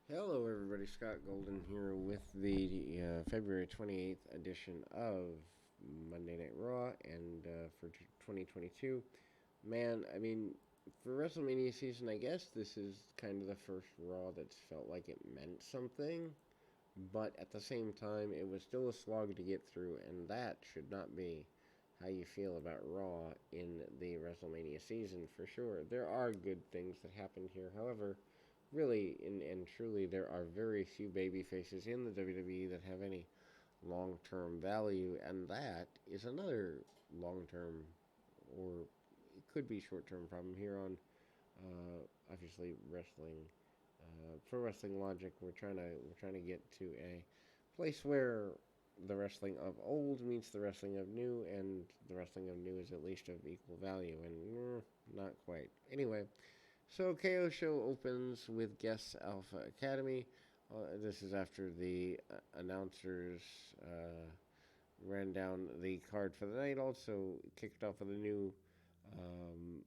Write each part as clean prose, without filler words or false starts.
Hello, everybody. Scott Golden here with the February 28th edition of Monday Night Raw and for 2022. Man, I mean, for WrestleMania season, I guess this is kind of the first Raw that's felt like it meant something, but at the same time, it was still a slog to get through, and that should not be how you feel about Raw in the WrestleMania season for sure. There are good things that happened here, however really and truly, there are very few baby faces in the WWE that have any long term value, and that is another long term or it could be short term problem here on obviously wrestling. Pro wrestling logic, we're trying to get to a place where the wrestling of old meets the wrestling of new, and the wrestling of new is at least of equal value, and not quite. Anyway, so KO show opens with guests Alpha Academy. This is after the announcers ran down the card for the night. Also kicked off with a new um,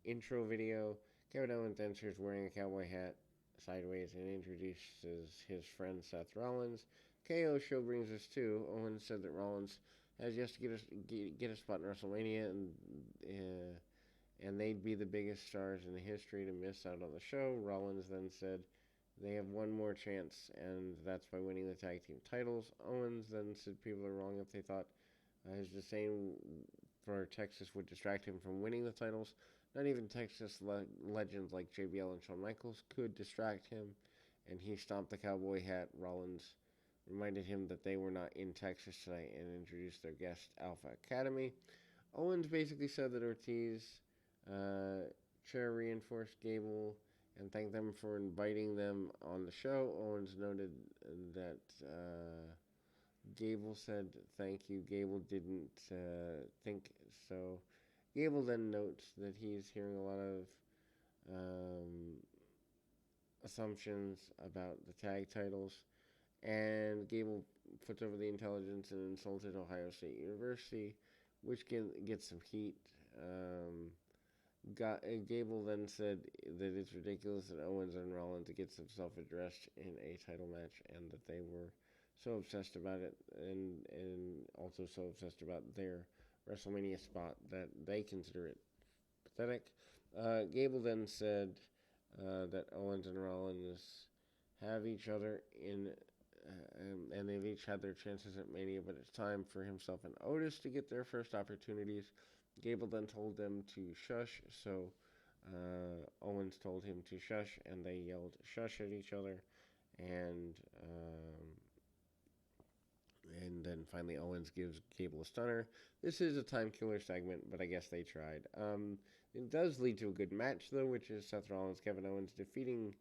intro video. Kevin Owens enters wearing a cowboy hat sideways and introduces his friend Seth Rollins. KO show brings us to Owens said that Rollins has yet to get a spot in WrestleMania, and they'd be the biggest stars in history to miss out on the show. Rollins then said they have one more chance, and that's by winning the tag team titles. Owens then said people are wrong if they thought his disdain for Texas would distract him from winning the titles. Not even Texas legends like JBL and Shawn Michaels could distract him, and he stomped the cowboy hat. Rollins reminded him that they were not in Texas tonight and introduced their guest, Alpha Academy. Owens basically said that Ortiz uh, chair reinforced Gable and thanked them for inviting them on the show. Owens noted that Gable said thank you. Gable didn't think so. Gable then notes that he's hearing a lot of um, assumptions about the tag titles, and Gable puts over the intelligence and insulted Ohio State University, which gets some heat. Gable then said that it's ridiculous that Owens and Rollins gets himself addressed in a title match, and that they were so obsessed about it, and also so obsessed about their WrestleMania spot that they consider it pathetic. Gable then said that Owens and Rollins have each other and they've each had their chances at Mania, but it's time for himself and Otis to get their first opportunities. Gable then told them to shush, so Owens told him to shush, and they yelled shush at each other, and and then finally Owens gives Gable a stunner. This is a time killer segment, but I guess they tried. It does lead to a good match though, which is Seth Rollins, Kevin Owens defeating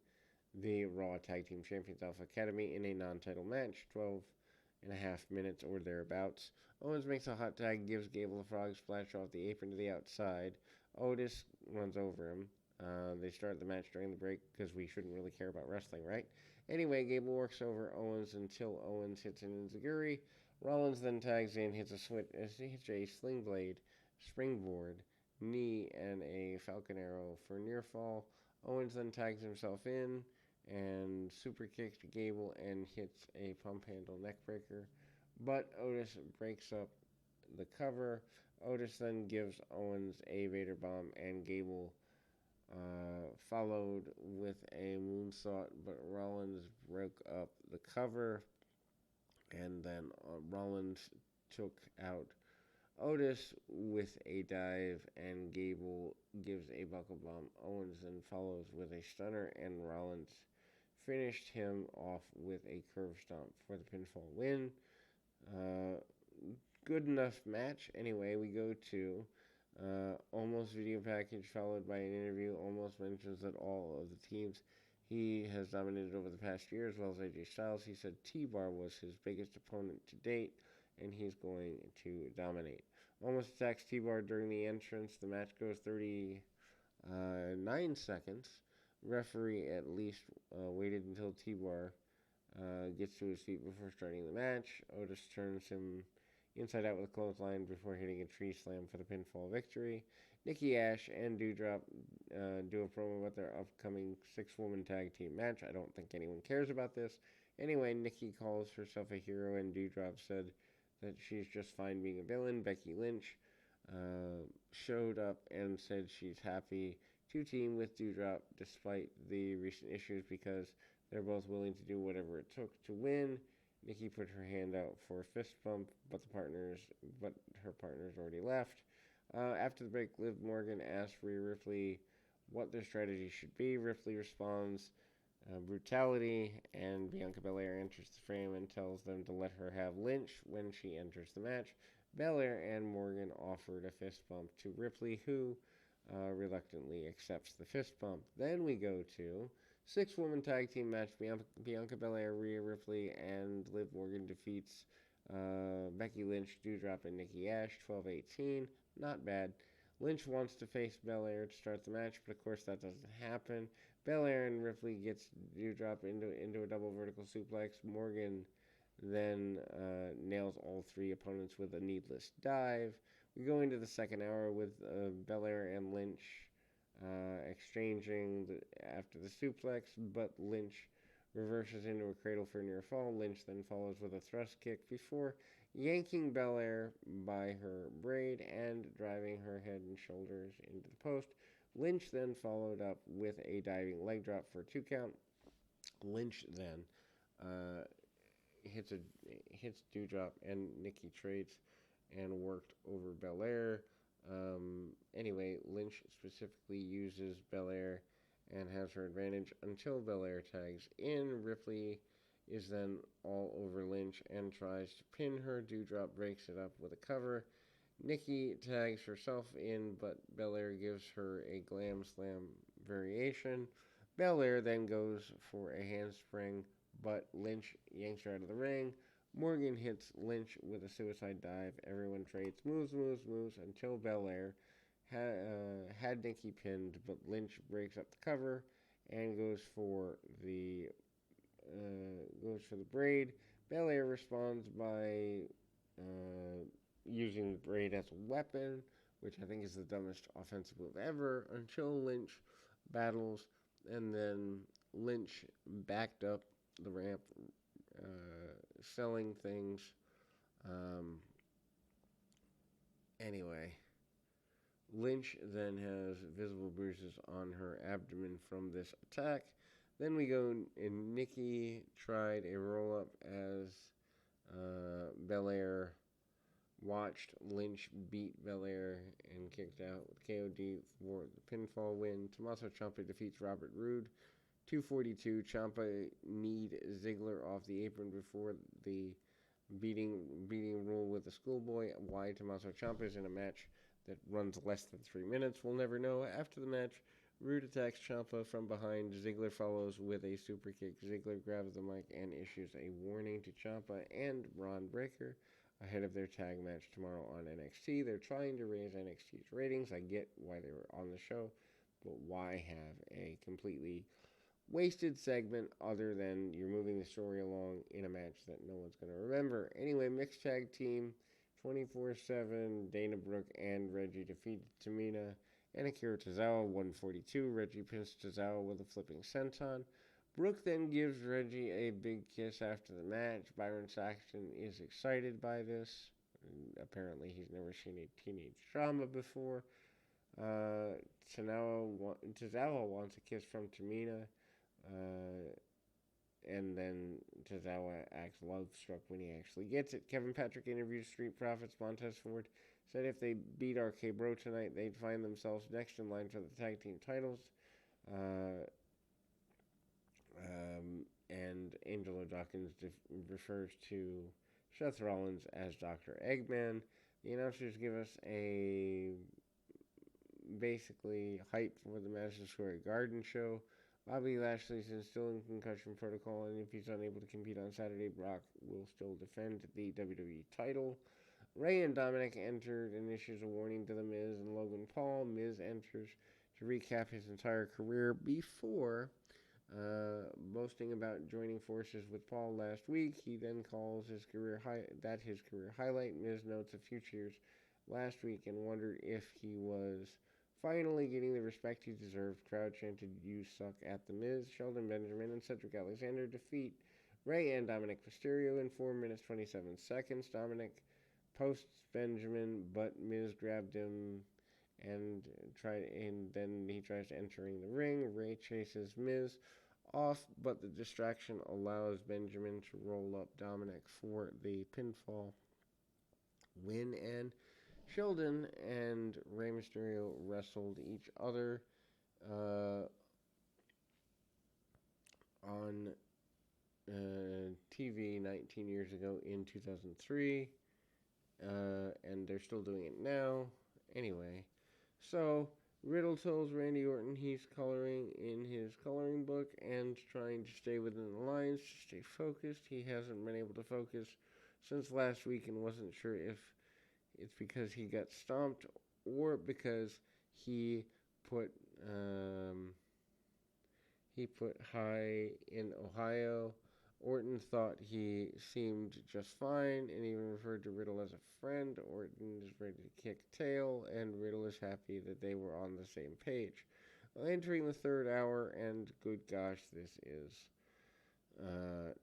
the Raw Tag Team Champions Alpha Academy in a non-title match, 12.5 minutes or thereabouts. Owens makes a hot tag, gives Gable a frog splash off the apron to the outside. Otis runs over him. They start the match during the break because we shouldn't really care about wrestling, right? Anyway, Gable works over Owens until Owens hits an enziguri. Rollins then tags in, hits a sling blade, springboard, knee, and a falcon arrow for near fall. Owens then tags himself in and super kicks Gable and hits a pump handle neckbreaker. But Otis breaks up the cover. Otis then gives Owens a Vader bomb, and Gable followed with a moonsault, but Rollins broke up the cover, and then Rollins took out Otis with a dive, and Gable gives a buckle bomb. Owens then follows with a stunner, and Rollins finished him off with a curve stomp for the pinfall win. Uh, Good enough match. Anyway, we go to Almost video package followed by an interview. Almost mentions that all of the teams he has dominated over the past year, as well as AJ Styles. He said T-Bar was his biggest opponent to date, and he's going to dominate. Almost attacks T-Bar during the entrance. The match goes 39 seconds. Referee at least waited until T-Bar gets to his feet before starting the match. Otis turns him inside out with a clothesline before hitting a tree slam for the pinfall victory. Nikki Ash and Doudrop do a promo about their upcoming six-woman tag team match. I don't think anyone cares about this. Anyway, Nikki calls herself a hero, and Doudrop said that she's just fine being a villain. Becky Lynch showed up and said she's happy to team with Doudrop despite the recent issues because they're both willing to do whatever it took to win. Nikki put her hand out for a fist bump, but her partners already left. After the break, Liv Morgan asks Rhea Ripley what their strategy should be. Ripley responds, brutality, and Bianca Belair enters the frame and tells them to let her have Lynch when she enters the match. Belair and Morgan offered a fist bump to Ripley, who reluctantly accepts the fist bump. Then we go to six-woman tag team match. Bianca Belair, Rhea Ripley, and Liv Morgan defeats Becky Lynch, Doudrop, and Nikki Ash, 12-18. Not bad. Lynch wants to face Belair to start the match, but of course that doesn't happen. Belair and Ripley gets Doudrop into a double vertical suplex. Morgan then nails all three opponents with a needless dive. We go into the second hour with Belair and Lynch exchanging after the suplex, but Lynch reverses into a cradle for a near fall. Lynch then follows with a thrust kick before yanking Belair by her braid and driving her head and shoulders into the post. Lynch then followed up with a diving leg drop for a 2 count. Lynch then hits Doudrop and Nikki trades and worked over Belair. Anyway, Lynch specifically uses Belair and has her advantage until Belair tags in. Ripley is then all over Lynch and tries to pin her. Doudrop breaks it up with a cover. Nikki tags herself in, but Belair gives her a glam slam variation. Belair then goes for a handspring, but Lynch yanks her out of the ring. Morgan hits Lynch with a suicide dive. Everyone trades moves until Belair had Nikki pinned, but Lynch breaks up the cover and goes for the braid. Belair responds by using the braid as a weapon, which I think is the dumbest offensive move ever, until Lynch battles, and then Lynch backed up the ramp, selling things. Anyway, Lynch then has visible bruises on her abdomen from this attack. Then we go, and Nikki tried a roll-up as Belair watched Lynch beat Belair and kicked out with KOD for the pinfall win. Tommaso Ciampa defeats Robert Roode, 242. Ciampa kneed Ziggler off the apron before the beating rule with the schoolboy. Why Tommaso Ciampa is in a match that runs less than 3 minutes, we'll never know. After the match, Roode attacks Ciampa from behind. Ziggler follows with a super kick. Ziggler grabs the mic and issues a warning to Ciampa and Braun Breaker ahead of their tag match tomorrow on NXT. They're trying to raise NXT's ratings. I get why they were on the show, but why have a completely wasted segment other than you're moving the story along in a match that no one's going to remember? Anyway, mixed tag team, 24/7, Dana Brooke and Reggie defeated Tamina and Akira Tozawa, 142. Reggie pins Tozawa with a flipping senton. Brooke then gives Reggie a big kiss after the match. Byron Saxton is excited by this. Apparently he's never seen a teenage drama before. Tozawa wants a kiss from Tamina. And then Tozawa acts love-struck when he actually gets it. Kevin Patrick interviews Street Profits. Montez Ford said if they beat RK Bro tonight, they'd find themselves next in line for the tag team titles. And Angelo Dawkins refers to Seth Rollins as Dr. Eggman. The announcers give us a basically hype for the Madison Square Garden show. Bobby Lashley's still in concussion protocol, and if he's unable to compete on Saturday, Brock will still defend the WWE title. Rey and Dominic entered and issues a warning to The Miz and Logan Paul. Miz enters to recap his entire career before Boasting about joining forces with Paul last week, he then calls his career highlight. Miz notes a few cheers last week and wondered if he was finally getting the respect he deserved. Crowd chanted, "You suck" at the Miz. Sheldon Benjamin and Cedric Alexander defeat Ray and Dominic Mysterio in 4 minutes 27 seconds. Dominic posts Benjamin, but Miz grabbed him and then he tries entering the ring. Ray chases Miz off, but the distraction allows Benjamin to roll up Dominic for the pinfall win. And Sheldon and Rey Mysterio wrestled each other on TV 19 years ago in 2003, and they're still doing it now. Anyway, so Riddle tells Randy Orton he's coloring in his coloring book and trying to stay within the lines, to stay focused. He hasn't been able to focus since last week and wasn't sure if it's because he got stomped or because he put high in Ohio. Orton thought he seemed just fine and even referred to Riddle as a friend. Orton is ready to kick tail, and Riddle is happy that they were on the same page. Well, entering the third hour, and good gosh, this is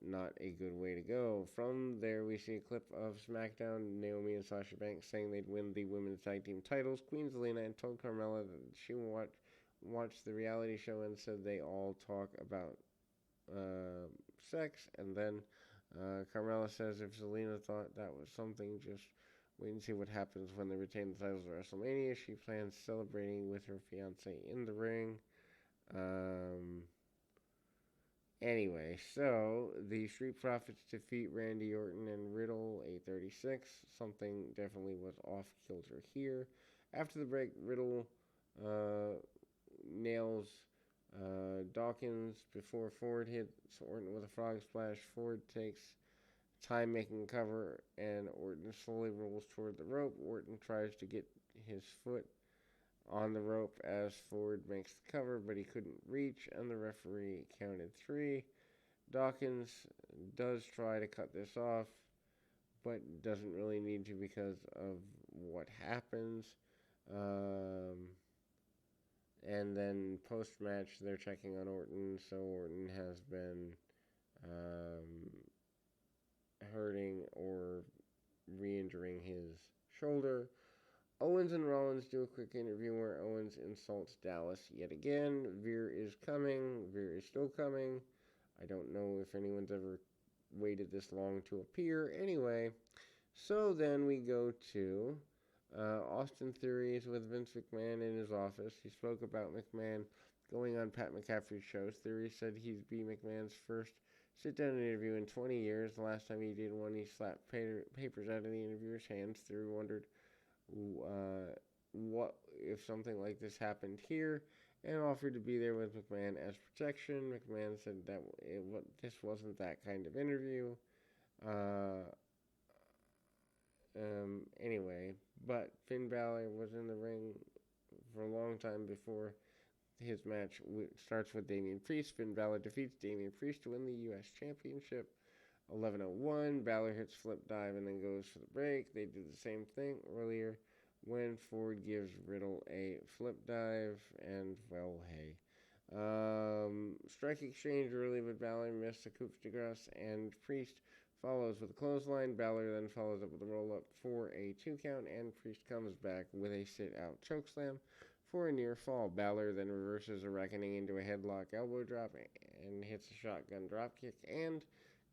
not a good way to go. From there, we see a clip of SmackDown. Naomi and Sasha Banks saying they'd win the women's tag team titles. Queen Zelina and told Carmella that she watched the reality show and said they all talk about sex. And then Carmella says if Zelina thought that was something, just wait and see what happens when they retain the titles at WrestleMania. She plans celebrating with her fiance in the ring. Anyway, so the Street Profits defeat Randy Orton and Riddle 8:36. Something definitely was off kilter here. After the break, Riddle nails Dawkins before Ford hits Orton with a frog splash. Ford takes time making cover, and Orton slowly rolls toward the rope. Orton tries to get his foot on the rope as Ford makes the cover, but he couldn't reach, and the referee counted 3. Dawkins does try to cut this off, but doesn't really need to because of what happens. And then post-match, they're checking on Orton, so Orton has been hurting or re-injuring his shoulder. Owens and Rollins do a quick interview where Owens insults Dallas yet again. Veer is coming. Veer is still coming. I don't know if anyone's ever waited this long to appear. Anyway, so then we go to Austin Theory with Vince McMahon in his office. He spoke about McMahon going on Pat McAfee's shows. Theory said he'd be McMahon's first sit-down interview in 20 years. The last time he did one, he slapped papers out of the interviewer's hands. Theory wondered what if something like this happened here, and offered to be there with McMahon as protection. McMahon said that this wasn't that kind of interview. Anyway, but Finn Balor was in the ring for a long time before his match starts with Damian Priest. Finn Balor defeats Damian Priest to win the U.S. Championship. 11:01, Balor hits flip dive and then goes for the break. They do the same thing earlier when Ford gives Riddle a flip dive, and well, hey. Strike exchange early, but Balor missed a coup de grace, and Priest follows with a clothesline. Balor then follows up with a roll-up for a 2 count, and Priest comes back with a sit-out chokeslam for a near fall. Balor then reverses a reckoning into a headlock elbow drop and hits a shotgun dropkick and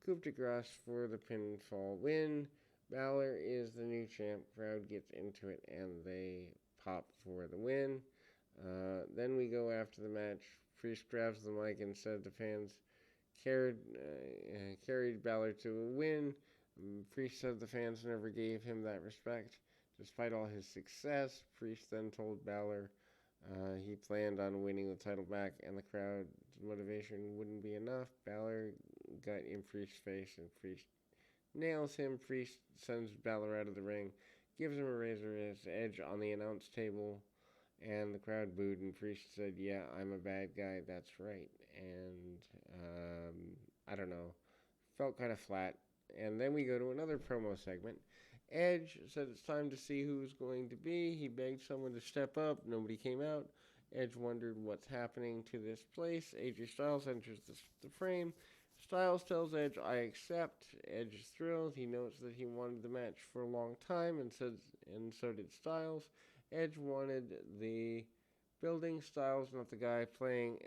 coup de grace for the pinfall win. Balor is the new champ. Crowd gets into it and they pop for the win. Then we go after the match. Priest grabs the mic and said the fans carried Balor to a win. Priest said the fans never gave him that respect despite all his success. Priest then told Balor he planned on winning the title back, and the crowd's motivation wouldn't be enough. Balor got in Priest's face, and Priest nails him. Priest sends Balor out of the ring, gives him a razor's edge on the announce table, And the crowd booed, and Priest said, "Yeah, I'm a bad guy. That's right." And I don't know, felt kind of flat. And then we go to another promo segment. Edge said it's time to see who's going to be. He begged someone to step up. Nobody came out. Edge wondered what's happening to this place. AJ Styles enters the frame. Styles tells Edge, "I accept." Edge is thrilled. He notes that he wanted the match for a long time, and so did Styles. Edge wanted the building. Styles, not the guy playing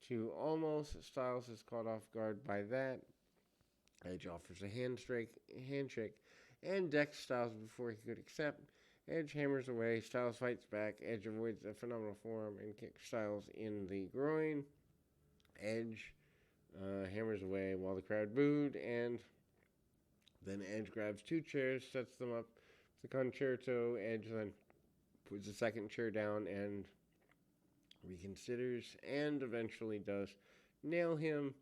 to almost. Styles is caught off guard by that. Edge offers a handshake, and decks Styles before he could accept. Edge hammers away. Styles fights back. Edge avoids a phenomenal forearm and kicks Styles in the groin. Edge hammers away while the crowd booed, and then Edge grabs two chairs, sets them up. The concerto. Edge then puts the second chair down and reconsiders, and eventually does nail him.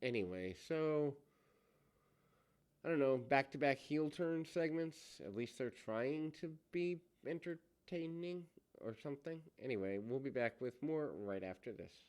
Anyway, so I don't know, back-to-back heel turn segments. At least they're trying to be entertaining or something. Anyway, we'll be back with more right after this.